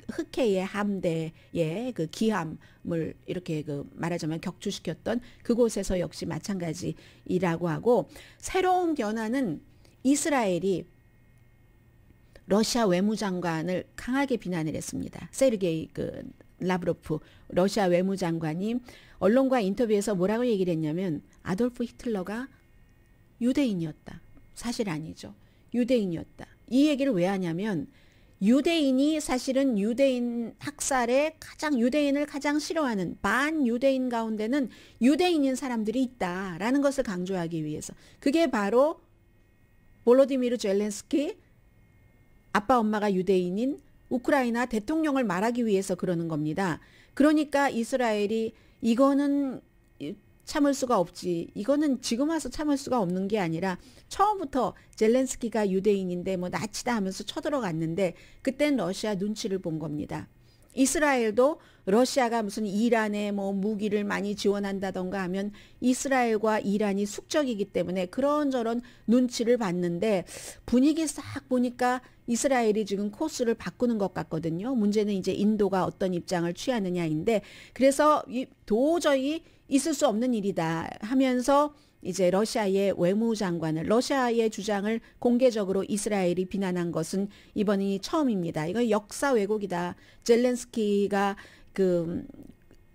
흑해의 함대의 그 기함을 이렇게 그 말하자면 격추시켰던 그곳에서 역시 마찬가지이라고 하고 새로운 변화는 이스라엘이 러시아 외무장관을 강하게 비난을 했습니다. 세르게이 그 라브로프 러시아 외무장관이 언론과 인터뷰에서 뭐라고 얘기를 했냐면 아돌프 히틀러가 유대인이었다. 사실 아니죠. 유대인이었다. 이 얘기를 왜 하냐면 유대인이 사실은 유대인 학살에 유대인을 가장 싫어하는 반유대인 가운데는 유대인인 사람들이 있다라는 것을 강조하기 위해서 그게 바로 볼로디미르 젤렌스키 아빠 엄마가 유대인인 우크라이나 대통령을 말하기 위해서 그러는 겁니다. 그러니까 이스라엘이 이거는 참을 수가 없지. 이거는 지금 와서 참을 수가 없는 게 아니라 처음부터 젤렌스키가 유대인인데 뭐 나치다 하면서 쳐들어갔는데 그땐 러시아 눈치를 본 겁니다. 이스라엘도 러시아가 무슨 이란에 뭐 무기를 많이 지원한다던가 하면 이스라엘과 이란이 숙적이기 때문에 그런저런 눈치를 봤는데 분위기 싹 보니까 이스라엘이 지금 코스를 바꾸는 것 같거든요. 문제는 이제 인도가 어떤 입장을 취하느냐인데 그래서 도저히 있을 수 없는 일이다 하면서 이제 러시아의 외무장관을 러시아의 주장을 공개적으로 이스라엘이 비난한 것은 이번이 처음입니다. 이거 역사 왜곡이다. 젤렌스키가 그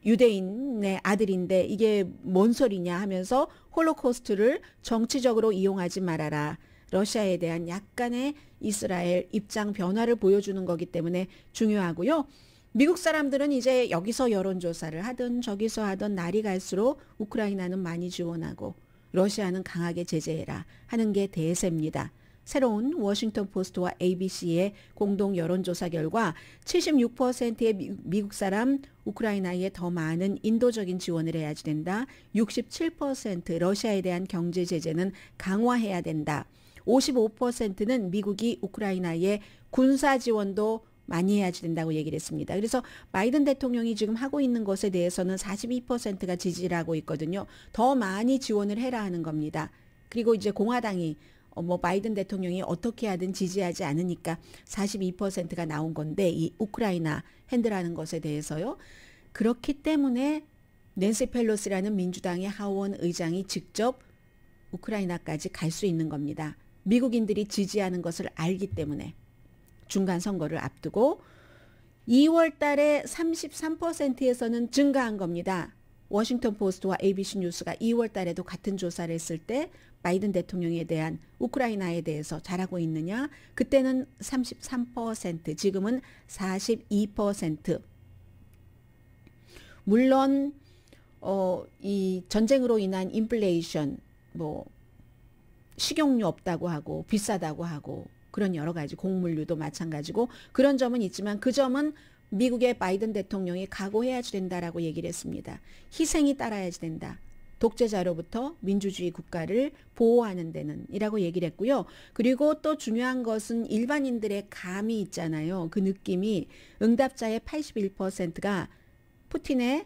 유대인의 아들인데 이게 뭔 소리냐 하면서 홀로코스트를 정치적으로 이용하지 말아라. 러시아에 대한 약간의 이스라엘 입장 변화를 보여주는 거기 때문에 중요하고요. 미국 사람들은 이제 여기서 여론조사를 하든 저기서 하든 날이 갈수록 우크라이나는 많이 지원하고 러시아는 강하게 제재해라 하는 게 대세입니다. 새로운 워싱턴 포스트와 ABC의 공동 여론조사 결과 76%의 미국 사람 우크라이나에 더 많은 인도적인 지원을 해야지 된다. 67% 러시아에 대한 경제 제재는 강화해야 된다. 55%는 미국이 우크라이나에 군사 지원도 많이 해야지 된다고 얘기를 했습니다. 그래서 바이든 대통령이 지금 하고 있는 것에 대해서는 42%가 지지를 하고 있거든요. 더 많이 지원을 해라 하는 겁니다. 그리고 이제 공화당이 뭐 바이든 대통령이 어떻게 하든 지지하지 않으니까 42%가 나온 건데 이 우크라이나 핸들하는 것에 대해서요. 그렇기 때문에 낸시 펠로시라는 민주당의 하원 의장이 직접 우크라이나까지 갈 수 있는 겁니다. 미국인들이 지지하는 것을 알기 때문에. 중간 선거를 앞두고 2월 달에 33%에서는 증가한 겁니다. 워싱턴 포스트와 ABC 뉴스가 2월 달에도 같은 조사를 했을 때 바이든 대통령에 대한 우크라이나에 대해서 잘하고 있느냐? 그때는 33%, 지금은 42%. 물론 이 전쟁으로 인한 인플레이션, 뭐 식용유 없다고 하고 비싸다고 하고 그런 여러 가지 곡물류도 마찬가지고 그런 점은 있지만 그 점은 미국의 바이든 대통령이 각오해야지 된다라고 얘기를 했습니다. 희생이 따라야지 된다. 독재자로부터 민주주의 국가를 보호하는 데는 이라고 얘기를 했고요. 그리고 또 중요한 것은 일반인들의 감이 있잖아요. 그 느낌이 응답자의 81%가 푸틴의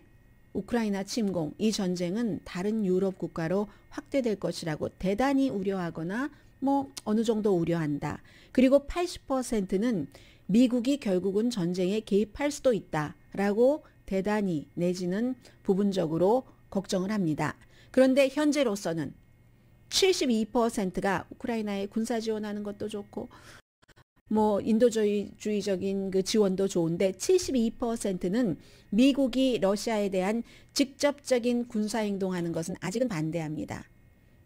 우크라이나 침공, 이 전쟁은 다른 유럽 국가로 확대될 것이라고 대단히 우려하거나 뭐 어느 정도 우려한다. 그리고 80%는 미국이 결국은 전쟁에 개입할 수도 있다라고 대단히 내지는 부분적으로 걱정을 합니다. 그런데 현재로서는 72%가 우크라이나에 군사 지원하는 것도 좋고 뭐 인도주의적인 그 지원도 좋은데 72%는 미국이 러시아에 대한 직접적인 군사 행동하는 것은 아직은 반대합니다.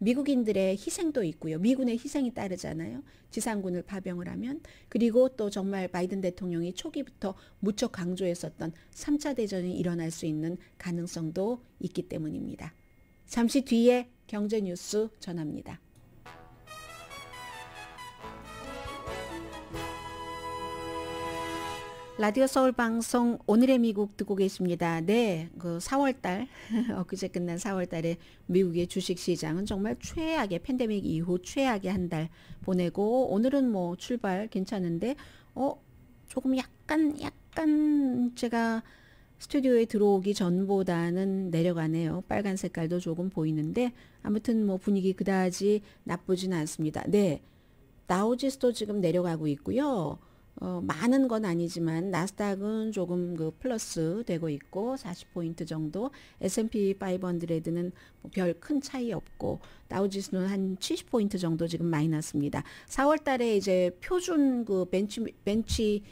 미국인들의 희생도 있고요. 미군의 희생이 따르잖아요. 지상군을 파병을 하면. 그리고 또 정말 바이든 대통령이 초기부터 무척 강조했었던 3차 대전이 일어날 수 있는 가능성도 있기 때문입니다. 잠시 뒤에 경제 뉴스 전합니다. 라디오 서울 방송 오늘의 미국 듣고 계십니다. 네, 그 4월달 엊그제 끝난 4월달에 미국의 주식시장은 정말 최악의 팬데믹 이후 최악의 한 달 보내고 오늘은 뭐 출발 괜찮은데 조금 약간 제가 스튜디오에 들어오기 전보다는 내려가네요. 빨간 색깔도 조금 보이는데 아무튼 뭐 분위기 그다지 나쁘진 않습니다. 네, 다우지수도 지금 내려가고 있고요. 많은 건 아니지만 나스닥은 조금 그 플러스 되고 있고 40포인트 정도, S&P 500는 뭐 별 큰 차이 없고 다우지수는 한 70포인트 정도 지금 마이너스입니다. 4월 달에 이제 표준 그 벤치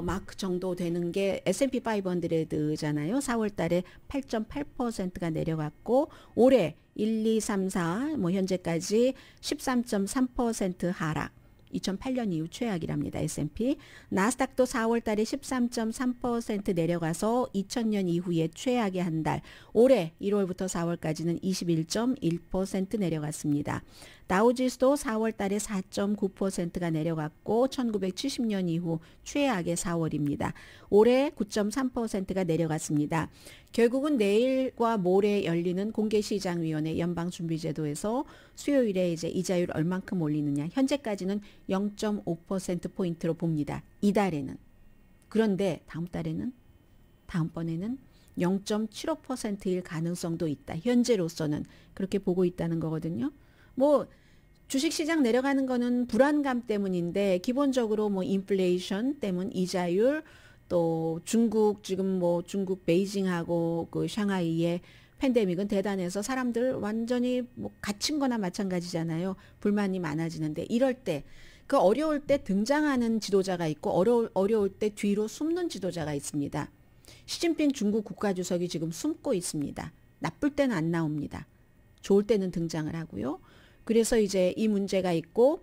마크 정도 되는 게 S&P 500잖아요. 4월 달에 8.8%가 내려갔고 올해 1, 2, 3, 4 뭐 현재까지 13.3% 하락. 2008년 이후 최악이랍니다. S&P. 나스닥도 4월 달에 13.3% 내려가서 2000년 이후에 최악의 한 달. 올해 1월부터 4월까지는 21.1% 내려갔습니다. 다우지수도 4월 달에 4.9%가 내려갔고 1970년 이후 최악의 4월입니다. 올해 9.3%가 내려갔습니다. 결국은 내일과 모레 열리는 공개시장위원회 연방준비제도에서 수요일에 이제 이자율 얼만큼 올리느냐. 현재까지는 0.5%포인트로 봅니다. 이달에는. 그런데 다음번에는 0.75%일 가능성도 있다. 현재로서는 그렇게 보고 있다는 거거든요. 뭐 주식시장 내려가는 거는 불안감 때문인데 기본적으로 뭐 인플레이션 때문 이자율 또 중국 지금 뭐 중국 베이징하고 그 샹하이의 팬데믹은 대단해서 사람들 완전히 뭐 갇힌 거나 마찬가지잖아요. 불만이 많아지는데 이럴 때 그 어려울 때 등장하는 지도자가 있고 어려울 때 뒤로 숨는 지도자가 있습니다. 시진핑 중국 국가주석이 지금 숨고 있습니다. 나쁠 때는 안 나옵니다. 좋을 때는 등장을 하고요. 그래서 이제 이 문제가 있고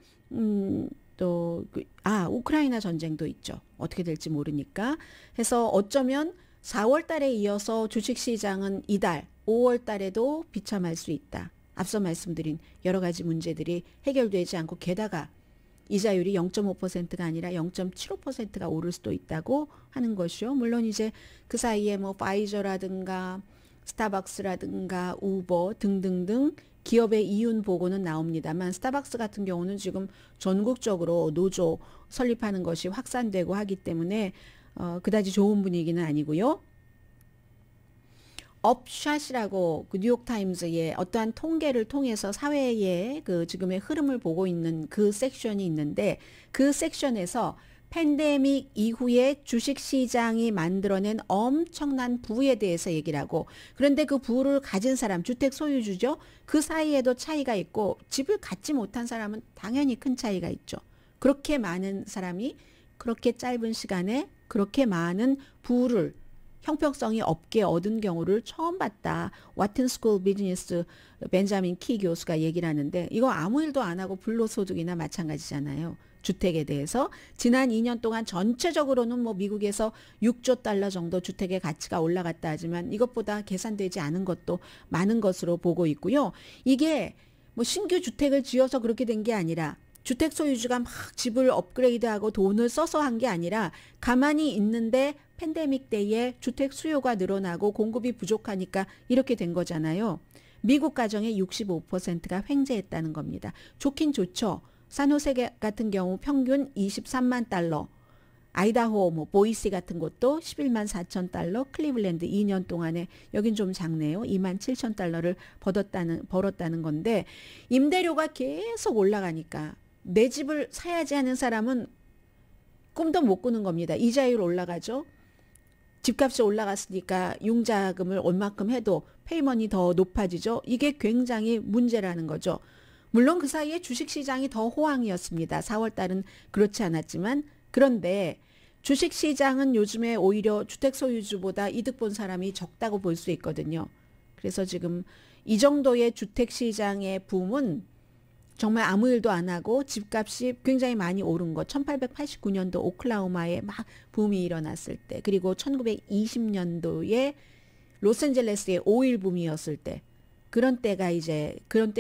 우크라이나 전쟁도 있죠. 어떻게 될지 모르니까. 해서 어쩌면 4월 달에 이어서 주식시장은 이달 5월 달에도 비참할 수 있다. 앞서 말씀드린 여러 가지 문제들이 해결되지 않고 게다가 이자율이 0.5%가 아니라 0.75%가 오를 수도 있다고 하는 것이요. 물론 이제 그 사이에 뭐 파이저라든가 스타벅스라든가 우버 등등등 기업의 이윤 보고는 나옵니다만 스타벅스 같은 경우는 지금 전국적으로 노조 설립하는 것이 확산되고 하기 때문에 그다지 좋은 분위기는 아니고요. 업샷이라고 그 뉴욕타임즈의 어떠한 통계를 통해서 사회의 그 지금의 흐름을 보고 있는 그 섹션이 있는데 그 섹션에서 팬데믹 이후에 주식시장이 만들어낸 엄청난 부에 대해서 얘기를 하고, 그런데 그 부를 가진 사람, 주택 소유주죠. 그 사이에도 차이가 있고 집을 갖지 못한 사람은 당연히 큰 차이가 있죠. 그렇게 많은 사람이 그렇게 짧은 시간에 그렇게 많은 부를 형평성이 없게 얻은 경우를 처음 봤다. 와튼 스쿨 비즈니스 벤자민 키 교수가 얘기를 하는데, 이거 아무 일도 안 하고 불로소득이나 마찬가지잖아요. 주택에 대해서 지난 2년 동안 전체적으로는 뭐 미국에서 6조 달러 정도 주택의 가치가 올라갔다 하지만 이것보다 계산되지 않은 것도 많은 것으로 보고 있고요. 이게 뭐 신규 주택을 지어서 그렇게 된 게 아니라, 주택 소유주가 막 집을 업그레이드하고 돈을 써서 한 게 아니라 가만히 있는데 팬데믹 때에 주택 수요가 늘어나고 공급이 부족하니까 이렇게 된 거잖아요. 미국 가정의 65%가 횡재했다는 겁니다. 좋긴 좋죠. 산호세 같은 경우 평균 23만 달러, 아이다호, 뭐 보이시 같은 곳도 11만 4천 달러, 클리블랜드 2년 동안에, 여긴 좀 작네요. 2만 7천 달러를 벌었다는 건데, 임대료가 계속 올라가니까 내 집을 사야지 하는 사람은 꿈도 못 꾸는 겁니다. 이자율 올라가죠. 집값이 올라갔으니까 융자금을 얼마큼 해도 페이먼이 더 높아지죠. 이게 굉장히 문제라는 거죠. 물론 그 사이에 주식시장이 더 호황이었습니다. 4월 달은 그렇지 않았지만, 그런데 주식시장은 요즘에 오히려 주택 소유주보다 이득 본 사람이 적다고 볼 수 있거든요. 그래서 지금 이 정도의 주택시장의 붐은 정말 아무 일도 안 하고 집값이 굉장히 많이 오른 거, 1889년도 오클라호마에 막 붐이 일어났을 때, 그리고 1920년도에 로스앤젤레스의 오일 붐이었을 때, 그런 때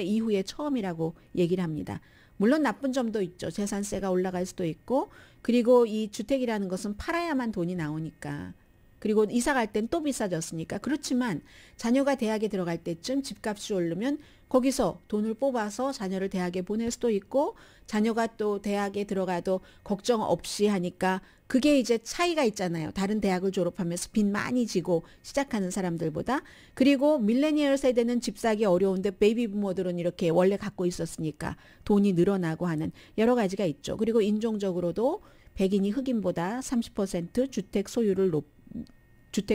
이후에 처음이라고 얘기를 합니다. 물론 나쁜 점도 있죠. 재산세가 올라갈 수도 있고, 그리고 이 주택이라는 것은 팔아야만 돈이 나오니까, 그리고 이사 갈 땐 또 비싸졌으니까. 그렇지만 자녀가 대학에 들어갈 때쯤 집값이 오르면 거기서 돈을 뽑아서 자녀를 대학에 보낼 수도 있고, 자녀가 또 대학에 들어가도 걱정 없이 하니까, 그게 이제 차이가 있잖아요. 다른 대학을 졸업하면서 빚 많이 지고 시작하는 사람들보다. 그리고 밀레니얼 세대는 집 사기 어려운데 베이비 부모들은 이렇게 원래 갖고 있었으니까 돈이 늘어나고 하는 여러 가지가 있죠. 그리고 인종적으로도 백인이 흑인보다 30% 주택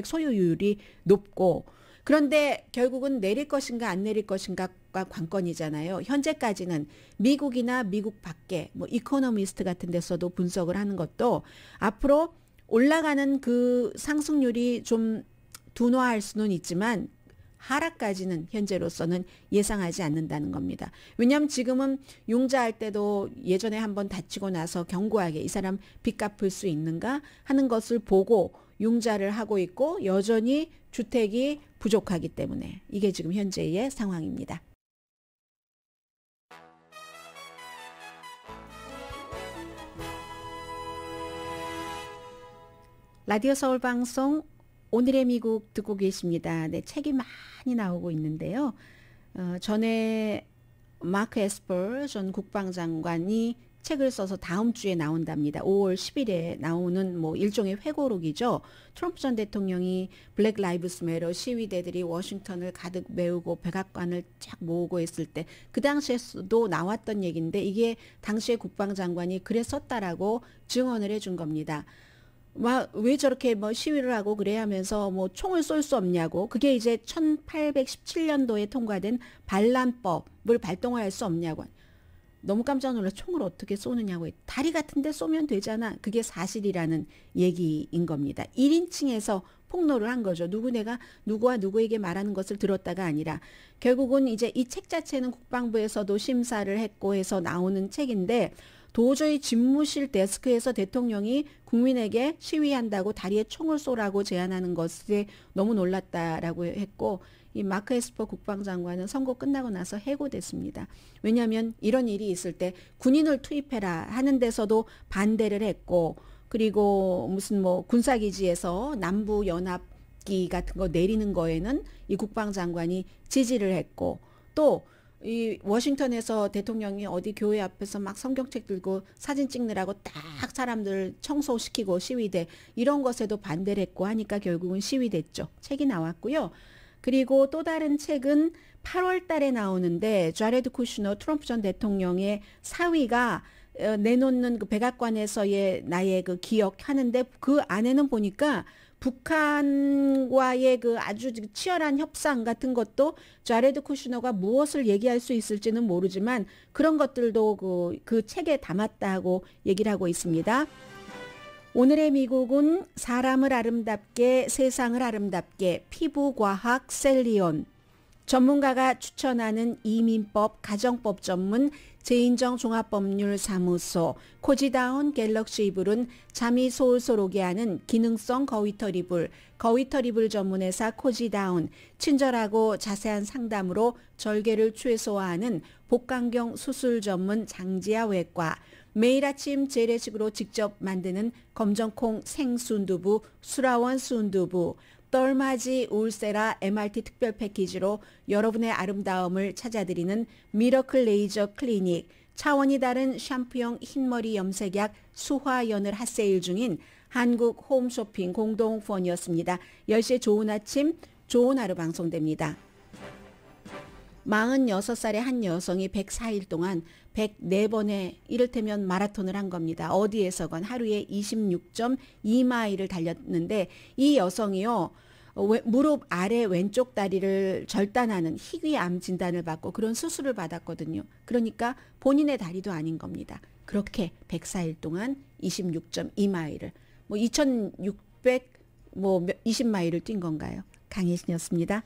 소유율이 높고, 그런데 결국은 내릴 것인가 안 내릴 것인가가 관건이잖아요. 현재까지는 미국이나 미국 밖에 뭐 이코노미스트 같은 데서도 분석을 하는 것도, 앞으로 올라가는 그 상승률이 좀 둔화할 수는 있지만 하락까지는 현재로서는 예상하지 않는다는 겁니다. 왜냐하면 지금은 융자할 때도 예전에 한번 다치고 나서 견고하게 이 사람 빚 갚을 수 있는가 하는 것을 보고 융자를 하고 있고, 여전히 주택이 부족하기 때문에 이게 지금 현재의 상황입니다. 라디오 서울 방송 오늘의 미국 듣고 계십니다. 네, 책이 많이 나오고 있는데요. 전에 마크 에스퍼 전 국방장관이 책을 써서 다음 주에 나온답니다. 5월 10일에 나오는 뭐 일종의 회고록이죠. 트럼프 전 대통령이 블랙 라이브스 매터 시위대들이 워싱턴을 가득 메우고 백악관을 쫙 모으고 했을 때, 그 당시에도 나왔던 얘기인데, 이게 당시의 국방장관이 글에 썼다라고 증언을 해준 겁니다. 왜 저렇게 뭐 시위를 하고 그래 하면서 뭐 총을 쏠 수 없냐고. 그게 이제 1817년도에 통과된 반란법을 발동할 수 없냐고. 너무 깜짝 놀라. 총을 어떻게 쏘느냐고. 다리 같은 데 쏘면 되잖아. 그게 사실이라는 얘기인 겁니다. 1인칭에서 폭로를 한 거죠. 내가 누구와 누구에게 말하는 것을 들었다가 아니라, 결국은 이제 이 책 자체는 국방부에서도 심사를 했고 해서 나오는 책인데, 도저히 집무실 데스크에서 대통령이 국민에게 시위한다고 다리에 총을 쏘라고 제안하는 것에 너무 놀랐다라고 했고, 이 마크 에스퍼 국방장관은 선거 끝나고 나서 해고됐습니다. 왜냐하면 이런 일이 있을 때 군인을 투입해라 하는 데서도 반대를 했고, 그리고 무슨 뭐 군사기지에서 남부 연합기 같은 거 내리는 거에는 이 국방장관이 지지를 했고, 또 이 워싱턴에서 대통령이 어디 교회 앞에서 막 성경책 들고 사진 찍느라고 딱 사람들 청소시키고 시위대 이런 것에도 반대를 했고 하니까 결국은 시위됐죠. 책이 나왔고요. 그리고 또 다른 책은 8월 달에 나오는데, 자레드 쿠슈너 트럼프 전 대통령의 사위가 내놓는 그 백악관에서의 나의 그 기억하는데 그 안에는 보니까 북한과의 그 아주 치열한 협상 같은 것도 자레드 쿠슈너가 무엇을 얘기할 수 있을지는 모르지만 그런 것들도 그 책에 담았다고 얘기를 하고 있습니다. 오늘의 미국은 사람을 아름답게 세상을 아름답게 피부과학 셀리온 전문가가 추천하는 이민법 가정법 전문 제인정 종합법률사무소 코지다운 갤럭시 이불은 잠이 솔솔 오게 하는 기능성 거위털 이불 거위털 이불 전문회사 코지다운 친절하고 자세한 상담으로 절개를 최소화하는 복강경 수술 전문 장지아 외과 매일 아침 재래식으로 직접 만드는 검정콩 생순두부 수라원 순두부 떨맞이 울세라 MRT 특별 패키지로 여러분의 아름다움을 찾아드리는 미러클 레이저 클리닉 차원이 다른 샴푸형 흰머리 염색약 수화연을 핫세일 중인 한국 홈쇼핑 공동후원이었습니다. 10시에 좋은 아침 좋은 하루 방송됩니다. 46살의 한 여성이 104일 동안 104번의 이를테면 마라톤을 한 겁니다. 어디에서건 하루에 26.2마일을 달렸는데 이 여성이요. 무릎 아래 왼쪽 다리를 절단하는 희귀암 진단을 받고 그런 수술을 받았거든요. 그러니까 본인의 다리도 아닌 겁니다. 그렇게 104일 동안 26.2마일을 2620마일을 뛴 건가요? 강혜신이었습니다.